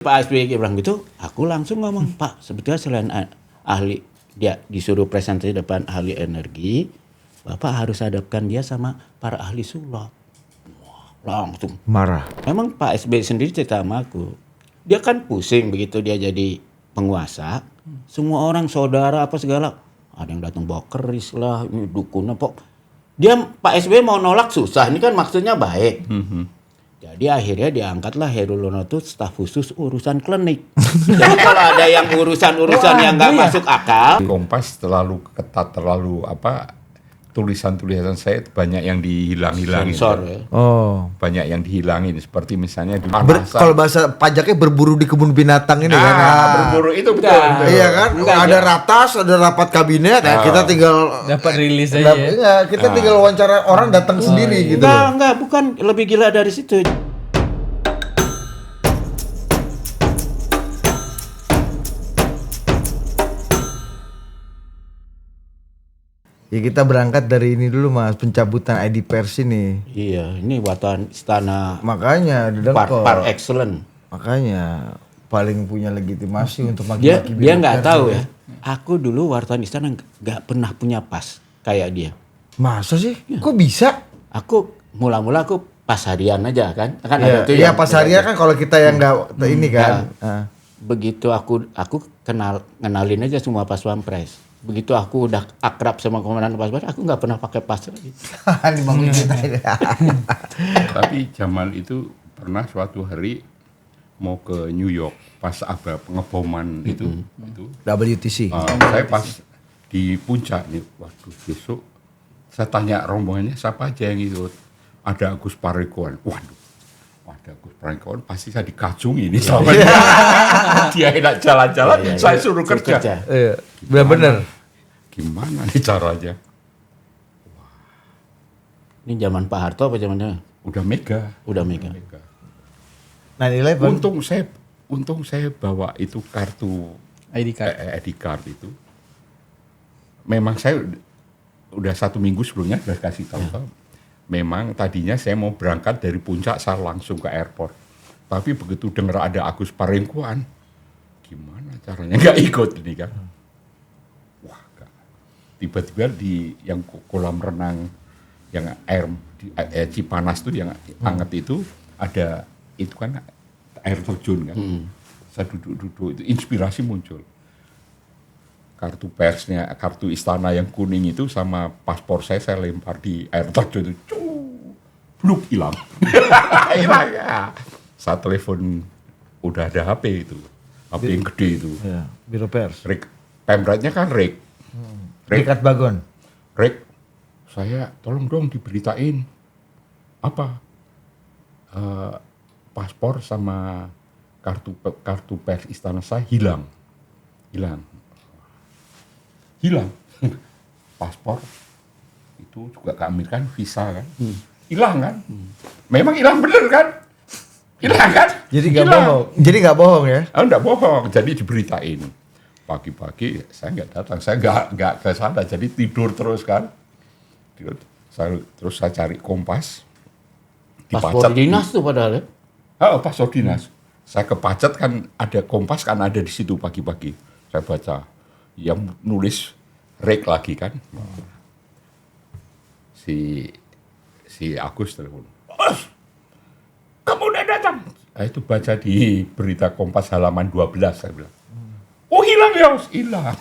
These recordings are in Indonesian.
Pak SBY bilang gitu, aku langsung ngomong, Pak, sebetulnya selain ahli, dia disuruh presentasi depan ahli energi, Bapak harus hadapkan dia sama para ahli sulap. Wah, langsung marah. Memang Pak SBY sendiri cerita sama aku, dia kan pusing begitu dia jadi penguasa, semua orang saudara apa segala, ada yang datang bawa keris lah, ini dukun apa. Dia Pak SBY mau nolak susah, ini kan maksudnya baik. Jadi akhirnya diangkatlah Hairul Anwar itu staf khusus urusan klinik. Jadi kalau ada yang urusan-urusan yang nggak masuk akal. Kompas terlalu ketat, terlalu tulisan-tulisan saya banyak yang dihilang-hilangin. Sensor ya. Oh. Banyak yang dihilangin seperti misalnya di Kalau bahasa pajaknya berburu di kebun binatang ini kan. berburu itu betul. Iya kan? Ada ratas, ada rapat kabinet, kita tinggal dapat rilis aja. Kita tinggal wawancara orang datang sendiri gitu. Enggak, bukan lebih gila dari situ. Ya kita berangkat dari ini dulu Mas, pencabutan ID pers ini. Iya, ini wartawan istana. Makanya par excellent. Makanya paling punya legitimasi untuk Dia maki-maki. dia nggak tahu ya. Aku dulu wartawan istana nggak pernah punya pas kayak dia. Masa sih? Kok bisa? Aku mula-mula aku pas harian aja kan. Kan Iya, ada tuh iya yang pas harian kan kalau kita yang nggak ini kan. Begitu aku kenalin aja semua pas pampres. Begitu aku udah akrab sama komandan pas pampres, aku nggak pernah pakai pas lagi. Dibangun kita ini. Tapi Jamal itu pernah suatu hari mau ke New York pas ada pengeboman itu. WTC. Saya pas di puncak nih, waduh besok saya tanya rombongannya siapa aja yang ikut. Ada Agus Parikoan. Waduh, ada Agus Parikoan pasti saya dikacungi ini sama dia. Dia enak jalan-jalan, saya suruh kerja. Iya, benar-benar. Gimana nih caranya? Ini zaman Pak Harto apa zamannya? Udah mega. Nah nilai Untung saya bawa itu kartu ID card. ID card itu. Memang saya udah 1 minggu sebelumnya udah kasih tahu. Memang tadinya saya mau berangkat dari puncak, saya langsung ke airport. Tapi begitu dengar ada Agus Parengkuan, gimana caranya nggak ikut ini kan? Wah, tiba-tiba di yang kolam renang yang air Cipanas tuh yang hangat itu ada itu kan air terjun kan. Saya duduk-duduk itu inspirasi muncul. Kartu persnya, kartu istana yang kuning itu sama paspor saya lempar di air terjun itu. Bluk hilang. Hilang ya. Saat telepon udah ada HP itu. HP yang gede itu. Ya, Biro Pers. Pemretnya kan Rek. Dekat Bagon. Rek, saya tolong dong diberitain apa paspor sama kartu pers istana saya hilang. Paspor itu juga keamerikan visa kan, hilang kan, memang hilang bener kan, hilang kan. Jadi nggak bohong ya? Nggak bohong, jadi diberitain. Pagi-pagi saya nggak datang, saya nggak ke sana, jadi tidur terus kan. Terus saya cari Kompas. Paspor dinas tuh padahal ya? Paspor dinas. Saya kepacet kan ada Kompas kan ada di situ pagi-pagi. Saya baca, yang nulis Rek lagi kan. Si Agus telepon. Kamu udah datang? Nah, itu baca di berita Kompas halaman 12 saya bilang. Oh hilang ya, hilang.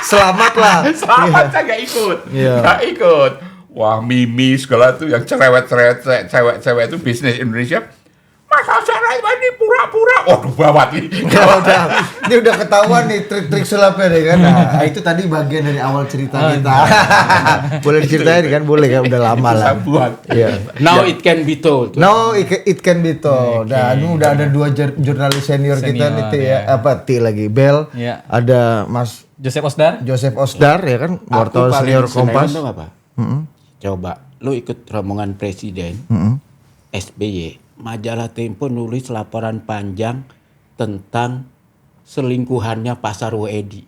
Selamat lah. Selamat, saya nggak ikut. Nggak ikut. Wah, Mimi segala tuh yang cerewet-cerewet, cewek-cewek itu bisnis Indonesia. Masa cara ini pura-pura. Waduh, gawat nih. Ini udah ketahuan nih trik-trik sulapnya deh kan. Nah, itu tadi bagian dari awal cerita kita. Boleh diceritain kan? Boleh kan? Udah lama lah. Now it can be told. Now it can be told. Dan udah ada 2 jurnalis senior kita nih ya. T lagi Bel. Ada Mas Joseph Osdar ya kan, wartawan senior Kompas. Coba lu ikut rombongan presiden SBY. Majalah Tempo nulis laporan panjang tentang selingkuhannya Pak Sarwo Edi.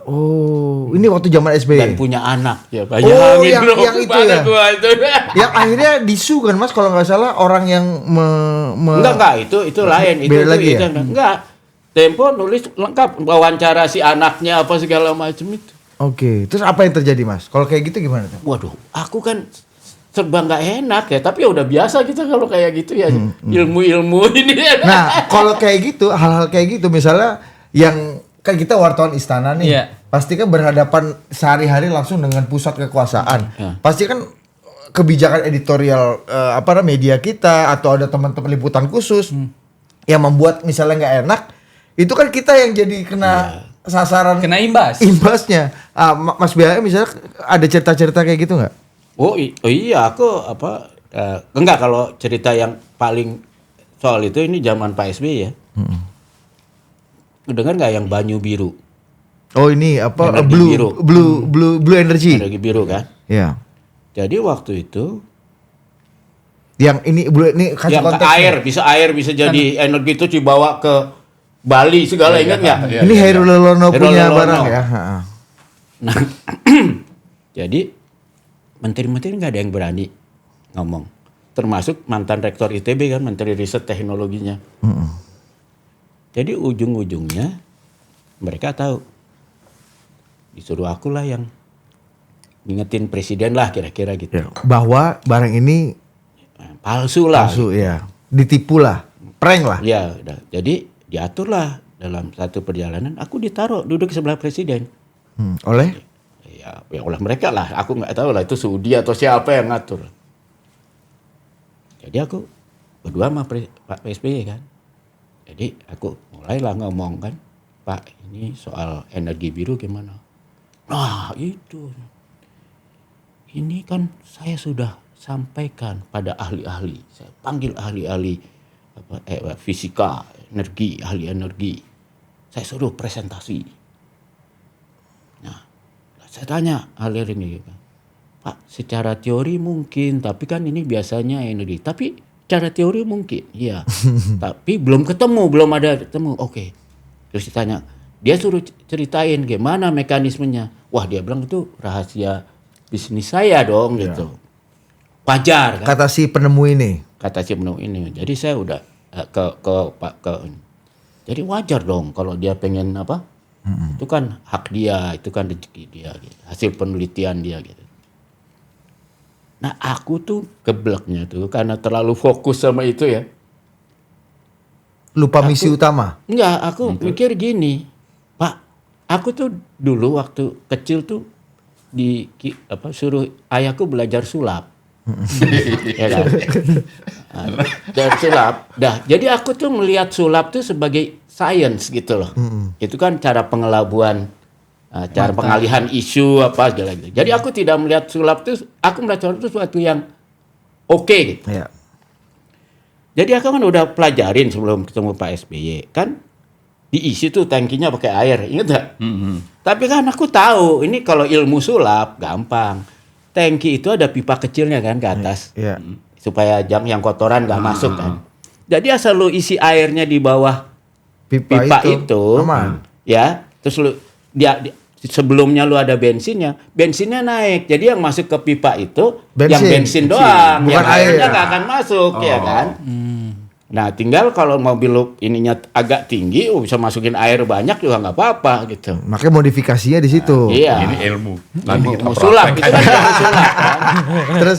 Oh, ini waktu zaman Dan SBY. punya anak ya. Oh, Bayangin bro, yang itu pada ya. gua itu. Yang akhirnya disu kan Mas kalau nggak salah orang yang Enggak, itu lain. Beda lagi itu ya? enggak. Tempo nulis lengkap, wawancara si anaknya apa segala macam itu. Oke, terus apa yang terjadi Mas? Kalau kayak gitu gimana tuh? Waduh, aku kan serba nggak enak ya, tapi ya udah biasa kita kalau kayak gitu ya, ilmu-ilmu ini. Nah, kalau kayak gitu, hal-hal kayak gitu misalnya yang kan kita wartawan istana nih, pasti kan berhadapan sehari-hari langsung dengan pusat kekuasaan. Pasti kan kebijakan editorial media kita atau ada teman-teman liputan khusus yang membuat misalnya nggak enak, itu kan kita yang jadi kena sasaran, kena imbasnya. Mas Bia misalnya ada cerita-cerita kayak gitu nggak? Oh iya, aku enggak, kalau cerita yang paling soal itu ini zaman Pak SBY ya. Dengar nggak yang Banyu Biru? Oh ini apa? Energi biru. Blue energy. Energi biru kan? Ya. Jadi waktu itu yang ini kasih yang ke konteks. air bisa jadi energi itu dibawa ke Bali segala, ingat nggak? Ini Hairul Lelono punya barang ya. Nah, jadi menteri-menteri nggak ada yang berani ngomong. Termasuk mantan rektor ITB kan, menteri riset teknologinya. Jadi ujung-ujungnya mereka tahu, disuruh aku lah yang ngingetin presiden lah kira-kira gitu. Bahwa barang ini palsu lah. Palsu ya, ditipu lah, prank lah. Ya, udah. Jadi diatur lah dalam satu perjalanan. Aku duduk sebelah presiden. Oleh? Ya oleh mereka lah. Aku nggak tahu lah itu Sudi atau siapa yang ngatur. Jadi aku berdua sama Pak SBY kan. Jadi aku mulailah ngomong kan, Pak ini soal energi biru gimana? Nah itu, ini kan saya sudah sampaikan pada ahli-ahli. Saya panggil ahli-ahli fisika, energi, ahli energi. Saya suruh presentasi. Nah, saya tanya ahli ini, Pak, secara teori mungkin, tapi kan ini biasanya energi. Tapi secara teori mungkin, iya. Tapi belum ada ketemu. Oke. Terus ditanya, dia suruh ceritain gimana mekanismenya. Wah, dia bilang itu rahasia bisnis saya dong gitu. Wajar kan? Kata si penemu ini. Jadi saya udah jadi wajar dong kalau dia pengen apa? Itu kan hak dia, itu kan rezeki dia gitu. Hasil penelitian dia gitu. Nah, aku tuh gebleknya tuh karena terlalu fokus sama itu ya. Lupa misi utama. Enggak, aku mikir gini, Pak, aku tuh dulu waktu kecil tuh suruh ayahku belajar sulap. Ya kan? Dan sulap. Jadi aku tuh melihat sulap tuh sebagai science gitu loh. Itu kan cara pengelabuan, cara pengalihan isu apa segala gitu. Jadi aku tidak melihat sulap tuh, aku melihat sulap itu sesuatu yang oke gitu. Ya. Jadi aku kan udah pelajarin sebelum ketemu Pak SBY kan, diisi tuh tangkinya pakai air, ingat gak? Tapi kan aku tahu ini kalau ilmu sulap gampang. Tangki itu ada pipa kecilnya kan ke atas, supaya yang kotoran nggak masuk kan. Jadi asal lu isi airnya di bawah pipa itu aman. Ya, terus lu sebelumnya lu ada bensinnya naik. Jadi yang masuk ke pipa itu yang bensin doang, bukan yang airnya air. nggak akan masuk, ya kan? Nah, tinggal kalau mobil lu ininya agak tinggi, bisa masukin air banyak juga nggak apa-apa gitu. Makanya modifikasinya di situ. Iya. Ini ilmu. Nanti kita sulap itu kan ilmu sulap kan. Terus.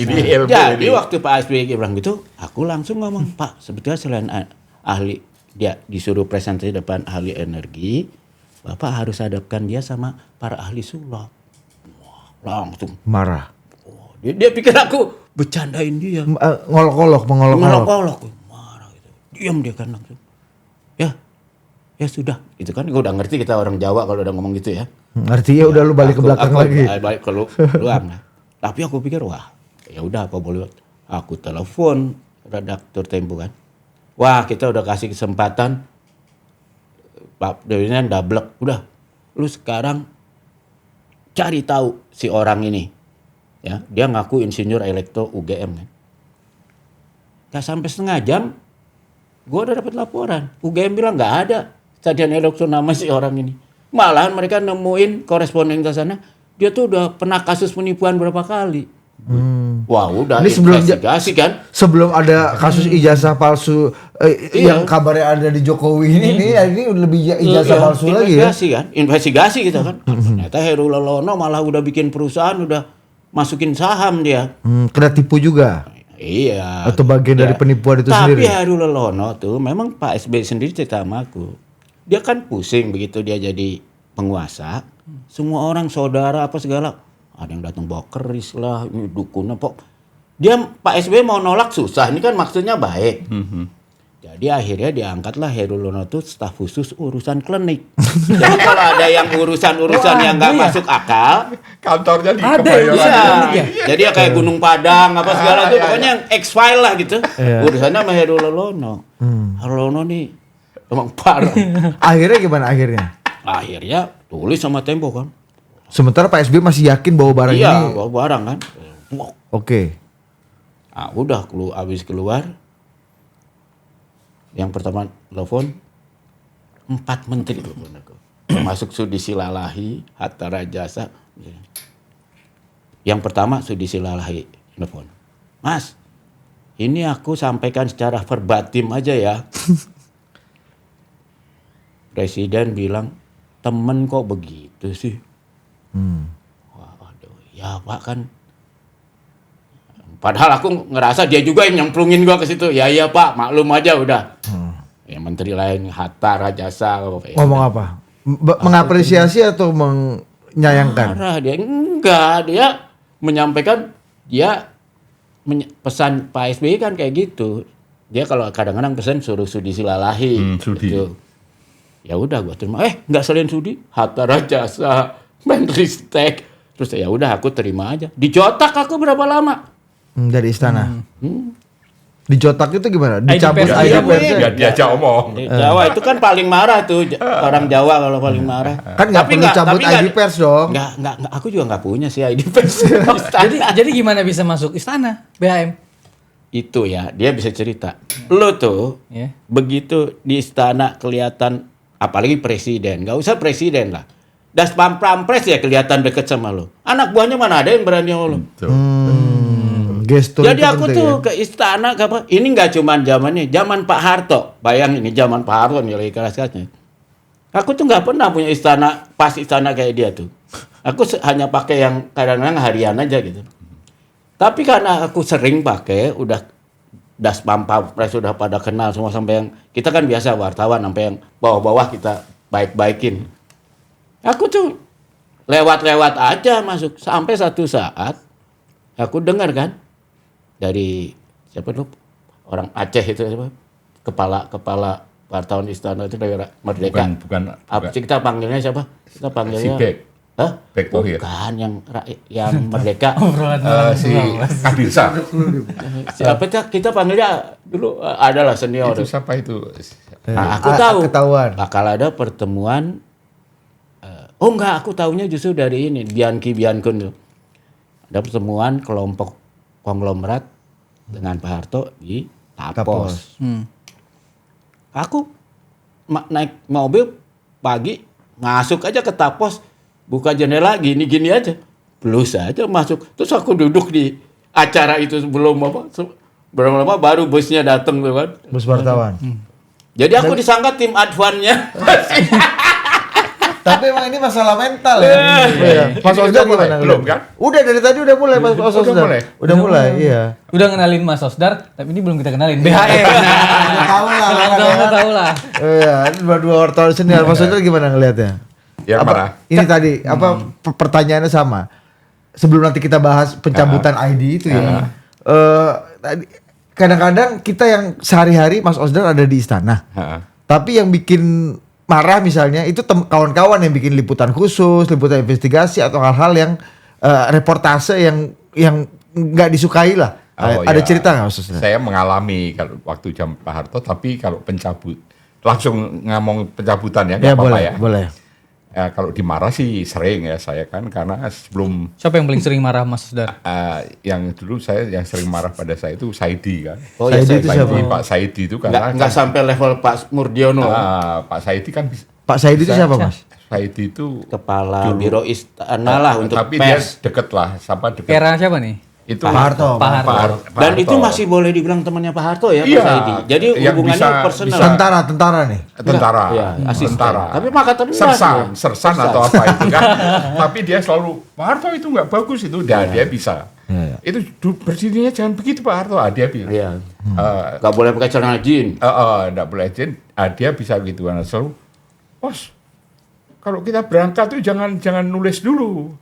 Ini ilmu. Jadi waktu Pak SBY bilang gitu, aku langsung ngomong, Pak, sebetulnya selain ahli, dia disuruh presentasi depan ahli energi, Bapak harus hadapkan dia sama para ahli sulap. Wah, langsung Marah. Oh, dia pikir aku bercandain dia. Mengolok-olok. Marah gitu. Diam dia kan langsung. Ya sudah. Itu kan gue udah ngerti kita orang Jawa kalau udah ngomong gitu ya. Artinya udah lu balik ke belakang lagi. Balik ke luang. Tapi aku pikir ya udah apa boleh. Aku telepon redaktur Tempo kan. Wah, kita udah kasih kesempatan. Pak Dewinya dablek. Udah. Lu sekarang cari tahu si orang ini. Ya, dia ngaku insinyur elektro UGM kan. Gak sampai setengah jam, gue udah dapat laporan. UGM bilang nggak ada stadion elektro nama si orang ini. Malahan mereka nemuin koresponden ke sana, dia tuh udah pernah kasus penipuan berapa kali. Wah udah Ini sebelum investigasi kan. Sebelum ada kasus ijazah palsu yang kabarnya ada di Jokowi ini lebih ijazah palsu lagi ya. Investigasi gitu kan. Ternyata Heru Lelono malah udah bikin perusahaan, udah masukin saham dia. Kena tipu juga. Iya. Atau bagian dari penipuan itu sendiri. Tapi Heru Lelono tuh memang Pak SBY sendiri cerita sama aku. Dia kan pusing begitu dia jadi penguasa. Semua orang saudara apa segala. Ada yang datang bawa keris lah, ini dukunnya pok. Dia Pak SBY mau nolak susah, ini kan maksudnya baik. Jadi akhirnya diangkatlah Heru Lelono itu staf khusus urusan klinik. Jadi kalau ada yang urusan-urusan yang nggak masuk akal, Kantornya di Ada, Kebayoran. iya. Jadi ya kayak Gunung Padang apa segala itu, pokoknya yang X-file lah gitu. Urusannya sama Heru Lelono. Heru Lelono nih emang parah. Akhirnya gimana akhirnya? Akhirnya tulis sama Tempo kan. Sementara Pak SBY masih yakin bahwa barang ini. Iya, bawa barang kan. Oke. Nah, udah habis keluar. Yang pertama telepon 4 menteri telepon aku. Termasuk Sudi Silalahi, Hatta Rajasa. Yang pertama Sudi Silalahi telepon. Mas, ini aku sampaikan secara verbatim aja ya. Presiden bilang, temen kok begitu sih? Waduh, ya Pak kan. Padahal aku ngerasa dia juga yang nyemplungin gua ke situ. Ya iya Pak, maklum aja udah. Ya menteri lain Hatta Rajasa. Ngomong apa? Mengapresiasi atau menyayangkan? Marah dia. Enggak, dia menyampaikan pesan Pak SBY kan kayak gitu. Dia kalau kadang-kadang pesan suruh Sudi Silalahi. Sudi. Gitu. Ya udah gua terima. Enggak selain Sudi, Hatta Rajasa, Menristek. Terus ya udah aku terima aja. Dijotak aku berapa lama? Dari istana. Dijotak itu gimana? Dicabut ID ID pers. persnya? Ya diajak omong. Di Jawa itu kan paling marah tuh orang Jawa kalau paling marah. Kan nggak perlu cabut ID pers dong. Enggak, aku juga nggak punya sih ID pers. Jadi gimana bisa masuk istana BHM? Itu ya, dia bisa cerita. Lo tuh Ya. begitu di istana kelihatan, apalagi presiden, nggak usah presiden lah. Das Pampres ya kelihatan deket sama lo. Anak buahnya mana ada yang berani sama lo. Gestur Jadi itu aku penting tuh ya. ke istana ini nggak cuman zaman Pak Harto. Bayang ini zaman Pak Harto nih lagi keras-kerasnya. Aku tuh nggak pernah punya pas istana kayak dia tuh. Aku hanya pakai yang kadang-kadang harian aja gitu. Tapi karena aku sering pakai, udah Das Pampres sudah pada kenal semua, sampai yang kita kan biasa wartawan sampai yang bawah-bawah kita baik-baikin. Aku tuh lewat-lewat aja masuk, sampai satu saat aku dengar kan dari siapa tuh orang Aceh itu siapa? Kepala wartawan istana itu dari Merdeka. Bukan. Apa sih kita panggilnya siapa? Kita panggilnya Si Bek. Hah? Bek Thohir. Bukan yang Merdeka. Si Kadirsa. Siapa kita panggilnya dulu adalah senior. Itu siapa itu? Nah, aku tahu Ketahuan. bakal ada pertemuan. Aku tahunya justru dari ini Biankun tuh. Ada pertemuan kelompok konglomerat dengan Pak Harto di Tapos. Aku naik mobil pagi masuk aja ke Tapos, buka jendela gini-gini aja, plus aja masuk. Terus aku duduk di acara itu belum lama baru busnya datang tuh kan. Bus wartawan. Jadi aku disangka tim advannya. Tapi emang ini masalah mental ya. Iya. Mas Ini Osdar udah mulai? gimana? Belum kan? Udah dari tadi udah mulai Mas Osdar. mulai? Udah mulai, iya. Udah kenalin Mas Osdar, tapi ini belum kita kenalin BHM. Udah tahu lah. Udah tahu lah. Iya, ini dua wartawan senior. Mas Osdar gimana ngelihatnya? Ya marah. Ini tadi pertanyaannya sama. Sebelum nanti kita bahas pencabutan ID itu ya. Tadi kadang-kadang kita yang sehari-hari Mas Osdar ada di istana. Tapi yang bikin marah misalnya itu kawan-kawan yang bikin liputan khusus, liputan investigasi atau hal-hal yang reportase yang nggak disukai lah. Ada cerita nggak Mas Osdar? Saya mengalami kalau waktu jam Pak Harto, tapi kalau langsung ngomong pencabutan ya, nggak apa-apa ya. Boleh. Kalau dimarah sih sering ya saya kan, karena sebelum Siapa yang paling sering marah Mas Osdar? yang dulu yang sering marah pada saya itu Saidi kan. Oh ya, Saidi itu siapa? Pak Saidi itu karena nggak sampai level Pak Murdiono. Pak Saidi kan Pak Saidi itu siapa Mas? Said itu Kepala dulu- Biro Istana lah untuk tapi dia pers. deket lah, siapa deket? Era siapa nih? Itu Pak Harto. Pak Harto. Pak Dan itu Harto. masih boleh dibilang temannya Pak Harto ya, Iya. Pak Saidi. Jadi Yang hubungannya bisa- personal. Tentara nih. tentara, Iya, asisten. tentara. Tapi Angkatan Darat ya. Sersan atau apa itu kan. Tapi dia selalu, Pak Harto itu nggak bagus itu, dia bisa. Iya. Itu berdirinya jangan begitu Pak Harto, dia bilang. Iya. Gak boleh pakai celana jeans. Nggak boleh izin, dia bisa gitu. Nah, selalu, Bos, kalau kita berangkat tuh jangan nulis dulu,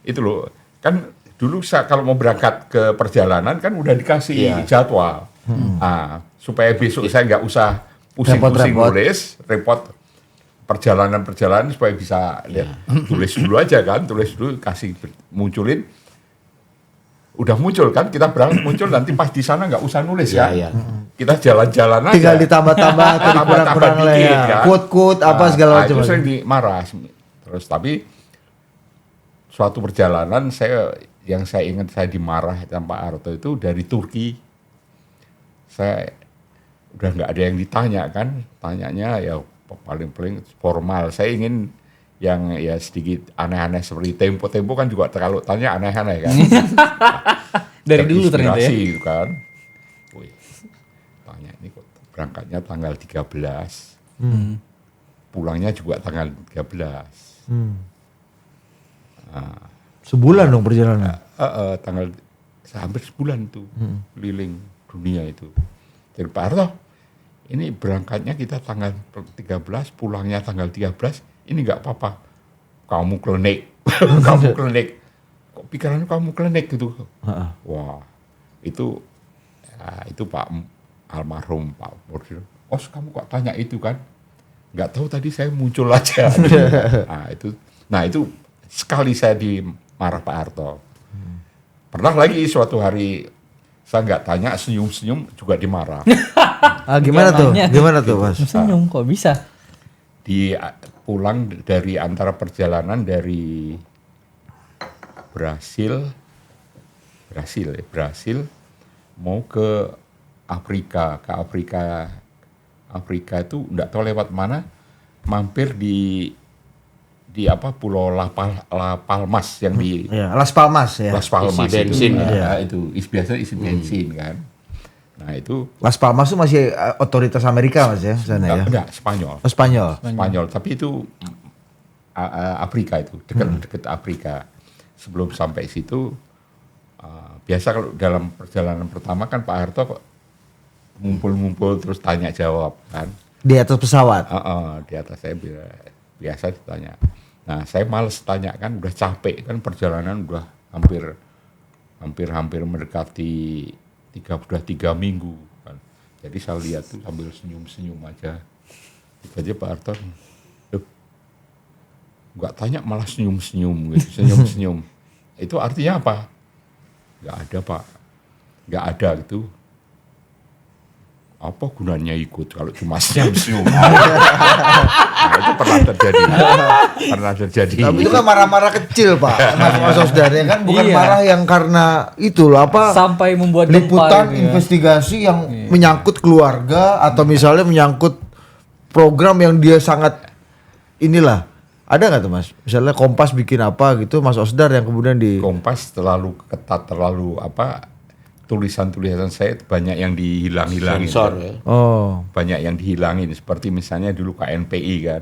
itu loh. Kan dulu kalau mau berangkat ke perjalanan kan udah dikasih jadwal, supaya besok saya nggak usah pusing-pusing nulis, repot perjalanan supaya bisa lihat, tulis dulu aja kan, tulis dulu kasih munculin. Udah muncul kan, kita berangkat muncul, nanti pas di sana nggak usah nulis Iya, kan. iya. Kita jalan-jalan aja. Tinggal ditambah-tambah atau dikurang-kurang lah dikit, ya. kan. Quote-quote apa segala macam. Itu sering dimarah. Terus tapi suatu perjalanan yang saya ingat saya dimarah sama Pak Harto itu dari Turki. Saya udah nggak ada yang ditanya kan, tanyanya ya paling formal. Saya ingin yang ya sedikit aneh-aneh seperti Tempo kan juga kalau tanya aneh-aneh kan. Dari dulu ternyata ya. Terinspirasi gitu kan. Wih, tanya ini kok berangkatnya tanggal 13. Pulangnya juga tanggal 13. Sebulan dong perjalanan. Tanggal hampir sebulan tuh keliling dunia itu. Jadi Pak Harto, ini berangkatnya kita tanggal 13, pulangnya tanggal 13, ini nggak apa-apa. Kamu klinik, kamu klinik. Kok pikiran kamu klinik gitu? Wah, itu Pak almarhum Pak Murdi. Oh, kamu kok tanya itu kan? Nggak tahu tadi saya muncul aja. Nah itu sekali saya dimarah Pak Harto. Pernah lagi suatu hari saya nggak tanya, senyum-senyum juga dimarah. Gimana tuh? Namanya. Gimana tuh, Mas? Senyum kok bisa? Pulang dari antara perjalanan dari Brasil mau ke Afrika. Afrika itu nggak tahu lewat mana, mampir di Pulau La Palmas yang di Ya, Las Palmas ya. Las Palmas Isi bensin, itu biasanya isi bensin kan. Nah itu Las Palmas itu masih otoritas Amerika Mas ya sana ya. enggak Spanyol. Oh, Spanyol. Spanyol, tapi itu Afrika itu, dekat Afrika. Sebelum sampai situ, biasa kalau dalam perjalanan pertama kan Pak Harto kok ngumpul-ngumpul terus tanya jawab kan. Di atas pesawat. Di atas saya biasa ditanya. Nah saya males tanya kan, udah capek kan perjalanan udah hampir mendekati 3 minggu kan. Jadi saya lihat tuh sambil senyum-senyum aja. Tiba-tiba Pak Harto, nggak tanya malah senyum-senyum gitu, senyum-senyum. Itu artinya apa? Nggak ada Pak, nggak ada gitu. Apa gunanya ikut kalau cuma senyum-senyum? Nah, itu pernah terjadi. Tapi itu kan marah-marah kecil Pak, Mas Osdar ya kan, bukan Iya. marah yang karena itu loh apa? Sampai membuat gempa liputan gitu ya. investigasi yang menyangkut keluarga atau misalnya menyangkut program yang dia sangat inilah. Ada nggak tuh Mas? Misalnya Kompas bikin apa gitu, Mas Osdar yang kemudian di Kompas terlalu ketat, terlalu tulisan-tulisan saya banyak yang dihilang-hilangin. Sensor kan. ya. Oh. Banyak yang dihilangin, seperti misalnya dulu KNPI kan.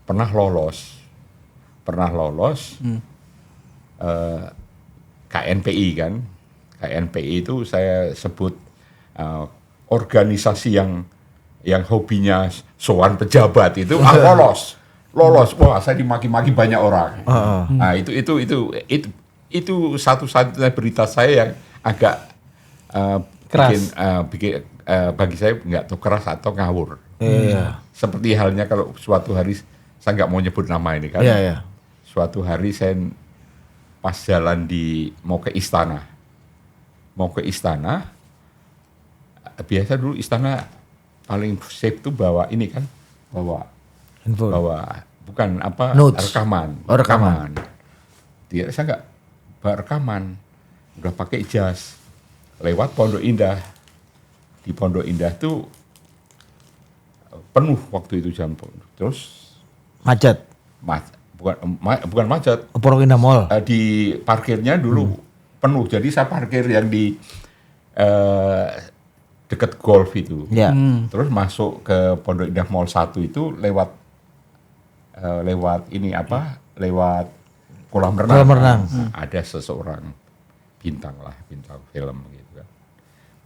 Pernah lolos. KNPI kan. KNPI itu saya sebut organisasi yang hobinya sowan pejabat itu lolos. Wah, saya dimaki-maki banyak orang. Nah, itu satu-satunya berita saya yang agak Keras. bagi saya nggak tahu keras atau ngawur. Iya. Seperti halnya kalau suatu hari saya nggak mau nyebut nama ini kan. Iya, iya. Suatu hari saya pas jalan mau ke istana. Biasa dulu istana paling safe tuh bawa ini kan, Handphone. bukan Notes. rekaman. Oh, rekaman. Saya nggak bawa rekaman, udah pakai jas, lewat Pondok Indah. Di Pondok Indah tuh penuh waktu itu jam. Terus Macet. Bukan macet. Pondok Indah Mall. Di parkirnya dulu penuh. Jadi saya parkir yang di deket golf itu. Ya. Terus masuk ke Pondok Indah Mall 1 itu lewat lewat kolam renang. Kolam renang. Nah, ada seseorang bintang film gitu kan.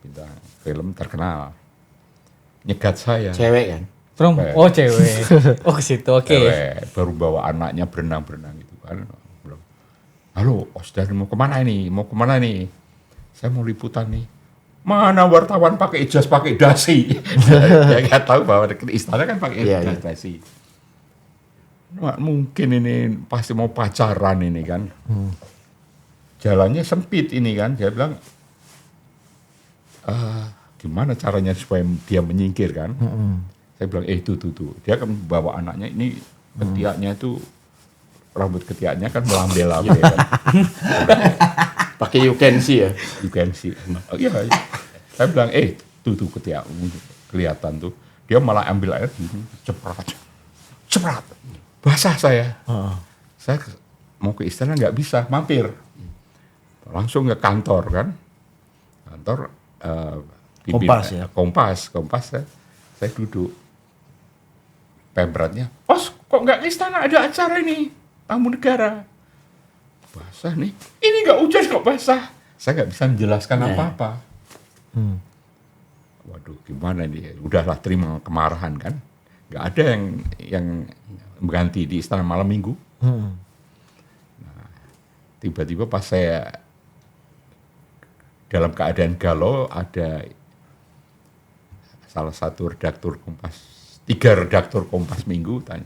Bintang film terkenal. Nyegat saya. Cewek kan? Oh cewek. Oh ke situ, oke. Cewek, baru bawa anaknya berenang-berenang gitu kan. Bilang, halo, Osdar mau kemana ini? Mau kemana nih? Saya mau liputan nih. Mana wartawan pakai jas, pakai dasi? Ya nggak tahu bahwa di istana kan pakai jas dasi. Nggak mungkin ini pasti mau pacaran ini kan. Jalannya sempit ini kan. Dia bilang, gimana caranya supaya dia menyingkir kan? Saya bilang, tuh. Dia kan bawa anaknya ini ketiaknya itu, rambut ketiaknya kan melambai-lambai kan. Pakai you can see ya? You can see. Oh, iya. Saya bilang, tuh ketiakmu kelihatan tuh. Dia malah ambil air, ceprat. Basah saya. Saya mau ke istana nggak bisa, mampir. Langsung ke kantor kan. Kantor Kompas ya? Kompas saya duduk. Pemberatnya, kok nggak ke istana, ada acara ini, tamu negara. Basah nih, ini nggak hujan kok basah. Saya nggak bisa menjelaskan apa-apa. Waduh, gimana ini? Udahlah, terima kemarahan kan. Nggak ada yang mengganti di istana malam minggu. Nah, tiba-tiba pas saya dalam keadaan galau, ada salah satu redaktur Kompas, 3 redaktur Kompas Minggu tanya,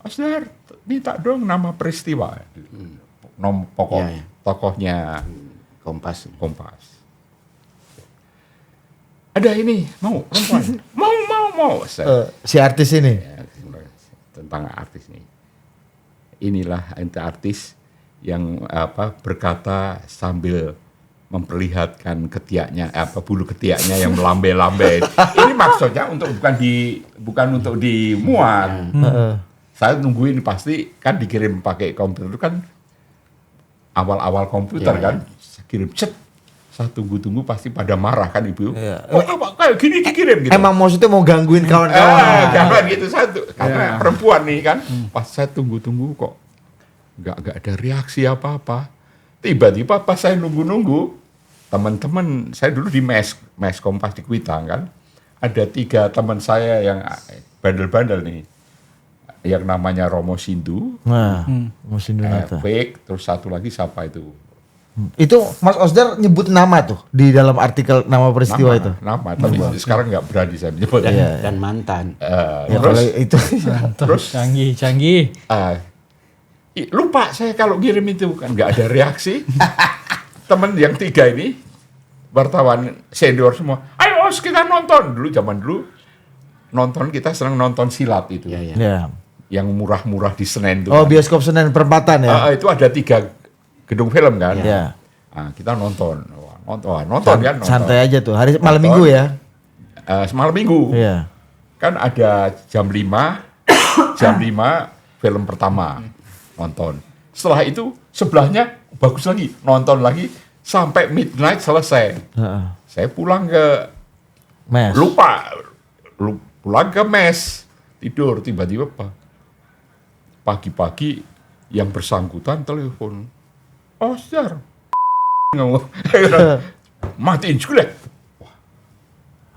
Osdar, minta dong nama peristiwa. Tokohnya Kompas. Ada ini, mau perempuan? mau. Si artis ini? Ya, tentang artis ini. Inilah artis yang berkata sambil memperlihatkan ketiaknya, bulu ketiaknya yang melambai-lambai. Ini maksudnya bukan untuk dimuat. Saya nungguin pasti kan dikirim pakai komputer itu kan awal-awal komputer kan. Saya kirim saya tunggu pasti pada marah kan ibu. Apa kayak gini dikirim gitu. Emang maksudnya mau gangguin kawan-kawan. Jangan gitu karena perempuan nih kan. Pas saya tunggu kok nggak ada reaksi apa-apa. Tiba-tiba pas saya nunggu, teman-teman saya dulu di mes Kompas di Kuitang kan, ada 3 teman saya yang bandel-bandel nih, yang namanya Romo Sindu, Fake, terus satu lagi siapa itu? Itu Mas Osdar nyebut nama tuh di dalam artikel nama peristiwa itu. Nama, tapi sekarang nggak berani saya menyebut. Dan mantan. Terus canggih. Lupa saya kalau kirim itu kan nggak ada reaksi. Temen yang 3 ini wartawan senior semua. Ayo kita nonton zaman dulu nonton, kita senang nonton silat itu. Ya. Yang murah-murah di Senen itu. Oh, bioskop Senen perempatan ya. Itu ada 3 gedung film kan. Ya. Kita nonton kan. Santai aja tuh. Hari malam minggu ya. Malam minggu. Iya. Kan ada jam 5 film pertama nonton. Setelah itu sebelahnya bagus lagi, nonton lagi sampai midnight selesai. Saya pulang ke mes. Pulang ke mes, tidur tiba-tiba pagi-pagi yang bersangkutan telepon. Osdar. Matiin juga.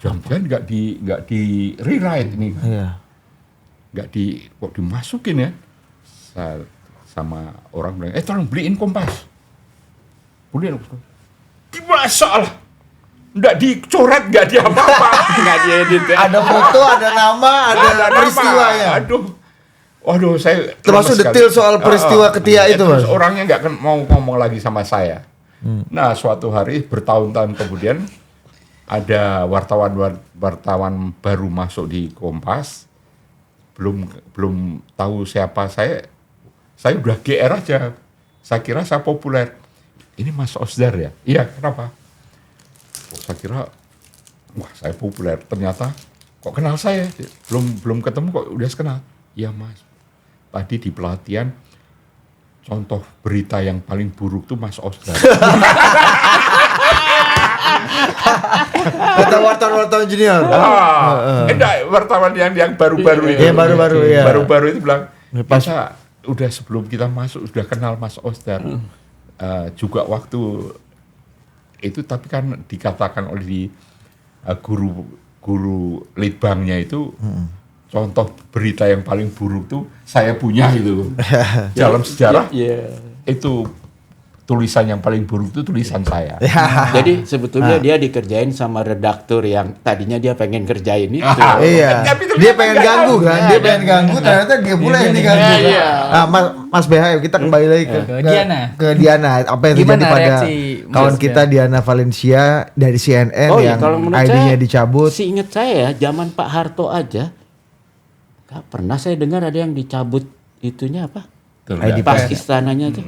Jangan-jangan nggak di rewrite ini. Iya. Kok dimasukin ya. Sama orang bilang, tolong beliin Kompas. Beliin. Masalah. Nggak dicoret, nggak di apa-apa. Nggak diedit ya. Ada foto, ada nama, ada peristiwa ya. Waduh, saya termasuk detail soal peristiwa ketiak itu, Mas. Orangnya nggak mau ngomong lagi sama saya. Nah, suatu hari bertahun-tahun kemudian ada wartawan baru masuk di Kompas. Belum tahu siapa saya udah GR aja. Saya kira saya populer. Ini Mas Osdar ya? Iya, kenapa? Saya kira, saya populer. Ternyata kok kenal saya? Belum ketemu kok udah kenal. Iya Mas. tadi di pelatihan, contoh berita yang paling buruk tuh Mas Osdar. Kata wartawan junior. Enggak, wartawan yang baru-baru itu. Iya, baru-baru, ya. Baru-baru itu bilang, Pas- kita udah sebelum kita masuk, sudah kenal Mas Osdar. Juga waktu itu, tapi kan dikatakan oleh guru litbangnya itu, contoh berita yang paling buruk tuh saya punya itu. Dalam sejarah, itu tulisan yang paling buruk itu tulisan saya. Jadi sebetulnya dia dikerjain sama redaktur yang tadinya dia pengen kerjain itu. Iya. Tapi ternyata Dia pengen nggak ganggu tahu. kan? Dia pengen ganggu, ternyata dia pula yang diganggu. Iya. Nah, Mas BH, kita kembali lagi ke Diana. Ke Diana. Apa yang Gimana terjadi pada reaksi kawan Mas kita Diana Valencia dari CNN Oh yang iya, kalau menurut ID-nya saya, dicabut. Seingat saya, zaman Pak Harto aja, nggak pernah saya dengar ada yang dicabut itunya apa? Betul, ID Pas Pas. istananya tuh.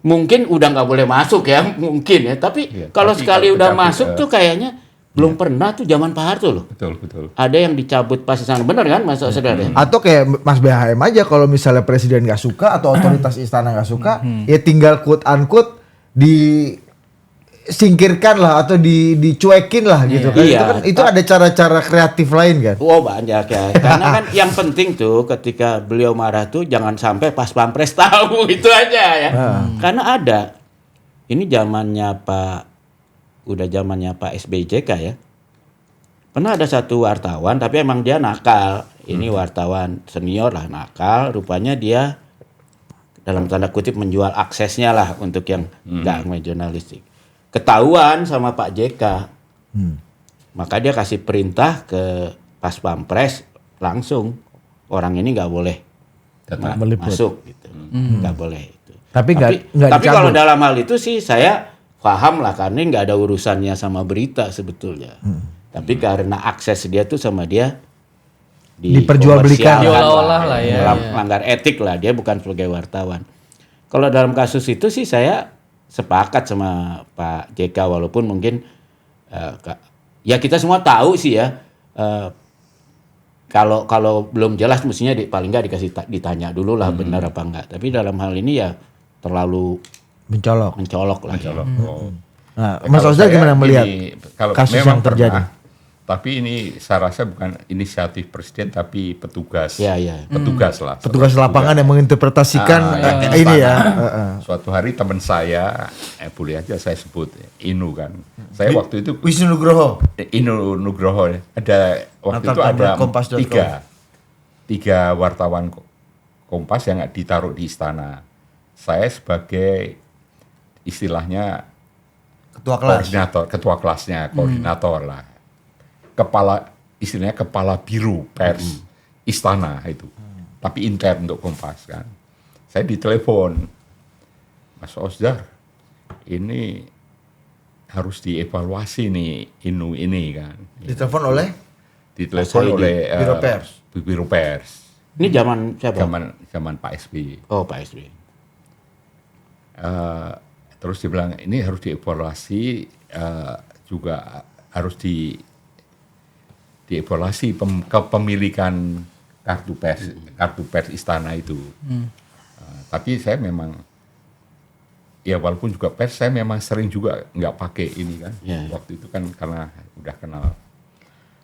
Mungkin udah nggak boleh masuk ya, mungkin ya. Tapi Iya, kalau tapi sekali kalau udah dicabut, masuk tuh kayaknya belum pernah tuh zaman Pak Harto loh. Betul. Ada yang dicabut pas istana, bener kan, Mas Saudara? Atau kayak Mas BHM aja, kalau misalnya presiden nggak suka atau otoritas istana nggak suka, ya tinggal quote unquote disingkirkan lah atau dicuekin lah gitu kan. Iya. Itu ada cara-cara kreatif lain kan. Oh banyak ya, karena kan yang penting tuh ketika beliau marah tuh jangan sampai pas Pampres tahu, itu aja ya. Karena ada, ini zamannya Pak SBY-JK ya. Pernah ada satu wartawan, tapi emang dia nakal. Ini wartawan senior lah, nakal. Rupanya dia dalam tanda kutip menjual aksesnya lah untuk yang nggak jurnalistik. Ketahuan sama Pak JK. Maka dia kasih perintah ke Pas Pampres langsung, orang ini nggak boleh Meliput. masuk gitu, nggak boleh itu. Tapi nggak Tapi dicabut. kalau dalam hal itu sih saya paham lah, karena nggak ada urusannya sama berita sebetulnya. Tapi karena akses dia tuh sama dia Diperjualbelikan. Diolah-olah lah ya. Melanggar etik lah, dia bukan sebagai wartawan. Kalau dalam kasus itu sih saya sepakat sama Pak JK, walaupun mungkin ya kita semua tahu sih ya, kalau belum jelas mestinya paling nggak ditanya dulu lah benar apa enggak. Tapi dalam hal ini ya terlalu mencolok lah. Ya. Nah, Mas Kalau Osdar saya gimana melihat kalau kasus memang yang terjadi? tapi ini saya rasa bukan inisiatif presiden, tapi petugas. Iya. Petugas lah. Petugas lapangan yang menginterpretasikan ini ya. Suatu hari teman saya, boleh aja saya sebut, Inu kan. Saya waktu itu Wisnu Nugroho. Inu Nugroho, ada waktu itu ada Kompas.com. tiga wartawan Kompas yang ditaruh di istana. Saya sebagai istilahnya ketua kelasnya, koordinator lah. Istilahnya kepala biru pers istana itu. Tapi intern untuk Kompas kan. Saya ditelepon, Mas Osdar, ini harus dievaluasi nih Inu ini kan. Ditelepon oleh Biro Pers. Ini zaman siapa? Zaman Pak SBY. Oh, Pak SBY. Terus dia bilang ini harus dievaluasi, juga harus dievaluasi kepemilikan kartu pers istana itu. Tapi saya memang, ya walaupun juga pers, saya memang sering juga nggak pakai ini kan. Waktu itu kan karena udah kenal.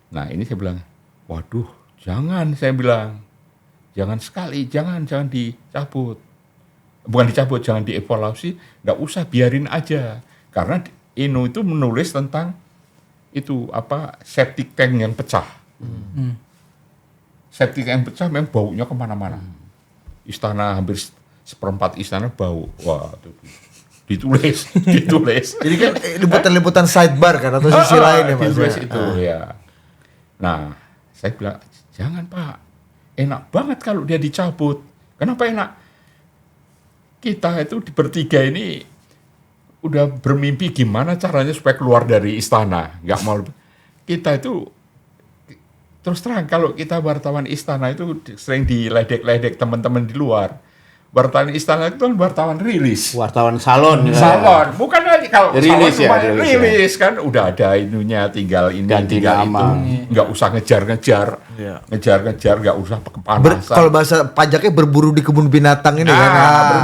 Nah ini saya bilang, waduh jangan, saya bilang, jangan sekali, jangan dicabut. Bukan dicabut, jangan dievaluasi, nggak usah, biarin aja. Karena Inu itu menulis tentang itu septic tank yang pecah. Septic tank yang pecah memang baunya kemana-mana. Istana hampir seperempat istana bau. Wah, ditulis. Jadi kan liputan sidebar kan atau sisi lain ya Mas. Ditulis itu ya. Nah, saya bilang jangan Pak, enak banget kalau dia dicabut. Kenapa enak? Kita itu di bertiga ini udah bermimpi gimana caranya supaya keluar dari istana. Nggak mau. Kita itu terus terang, kalau kita wartawan istana itu sering diledek-ledek teman-teman di luar. wartawan istana itu kan wartawan rilis. Wartawan salon. Salon, bukan lagi kalau Rilis salon ya, cuma rilis rilis kan udah ada inunya, tinggal ini, Ganti tinggal nama. itu, nggak usah ngejar-ngejar, nggak usah kepanasan. Kalau bahasa pajaknya berburu di kebun binatang ini kan.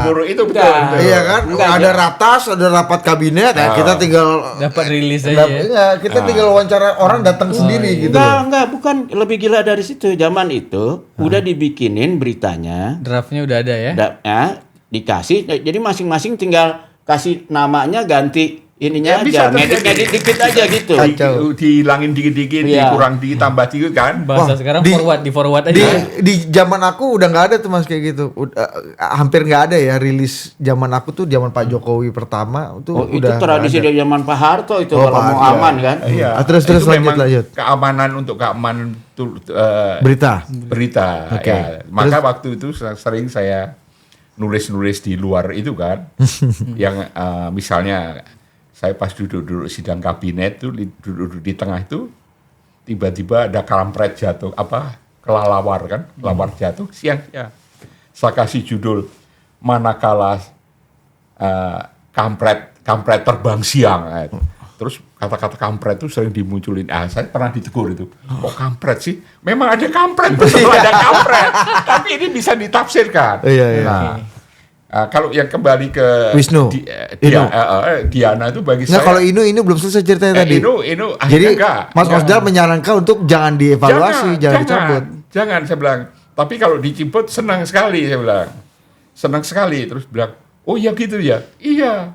Berburu itu betul. Enggak. betul. Iya kan, Enggak, ada ratas, ada rapat kabinet, kita tinggal Dapat rilis aja ya. Enggak, kita tinggal wawancara orang datang sendiri gitu loh. Enggak, bukan, lebih gila dari situ. Zaman itu udah dibikinin beritanya, Draftnya udah ada ya. dikasih, jadi masing-masing tinggal kasih namanya, ganti ininya Ya, bisa aja, ngedit dikit aja gitu. Kacau. Dihilangin dikit-dikit, Iya. dikurang dikit, tambah dikit kan. Bahasa Wah, sekarang di- forward aja. Di zaman aku udah nggak ada tuh Mas kayak gitu. Hampir nggak ada ya rilis zaman aku tuh zaman Pak Jokowi pertama tuh Oh, itu udah tradisi nggak ada. dari zaman Pak Harto itu, Oh, kalau Pak mau Harto. aman kan. Iya. Terus Itu lanjut, memang lanjut. keamanan tuh Berita. berita. Oke. Ya. Maka waktu itu sering saya nulis-nulis di luar itu kan, yang misalnya saya pas duduk-duduk sidang kabinet tuh, duduk di tengah itu, tiba-tiba ada kampret jatuh, kelelawar kan, kelelawar jatuh siang-siang. Saya kasih judul manakala kampret terbang siang. Terus kata-kata kampret itu sering dimunculin. Saya pernah ditegur itu. Kok kampret sih? Memang ada kampret, betul ada kampret. Tapi ini bisa ditafsirkan. Iya, iya. Nah, kalau yang kembali ke Wisnu. Diana itu bagi Nggak, saya. kalau Inu belum selesai ceritanya tadi. Inu Jadi akhirnya enggak. Mas Osdar menyarankan untuk jangan dievaluasi, jangan dicabut. Jangan, saya bilang. Tapi kalau dicabut senang sekali, saya bilang. Senang sekali. Terus bilang, oh ya gitu ya? Iya.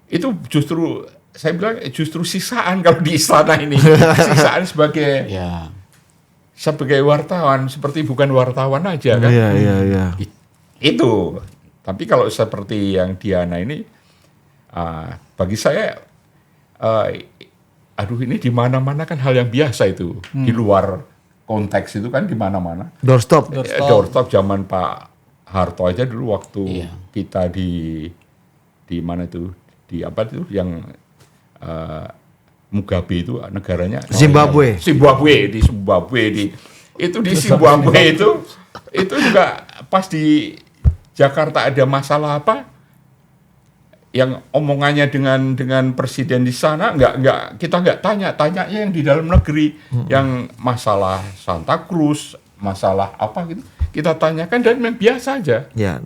Itu justru, saya bilang justru sisaan kalau di istana ini. Sisaan sebagai Ya. wartawan, seperti bukan wartawan aja kan. Iya. Itu. Tapi kalau seperti yang Diana ini, bagi saya, ini di mana-mana kan hal yang biasa itu. Di luar konteks itu kan di mana-mana. Doorstop. Doorstop zaman Pak Harto aja dulu waktu Iya. kita di mana itu, di apa itu yang Mugabe itu negaranya Zimbabwe. di Zimbabwe itu juga pas di Jakarta ada masalah apa yang omongannya dengan presiden di sana kita nggak tanyanya yang di dalam negeri, yang masalah Santa Cruz, masalah apa gitu kita tanyakan dan memang biasa aja. Ya,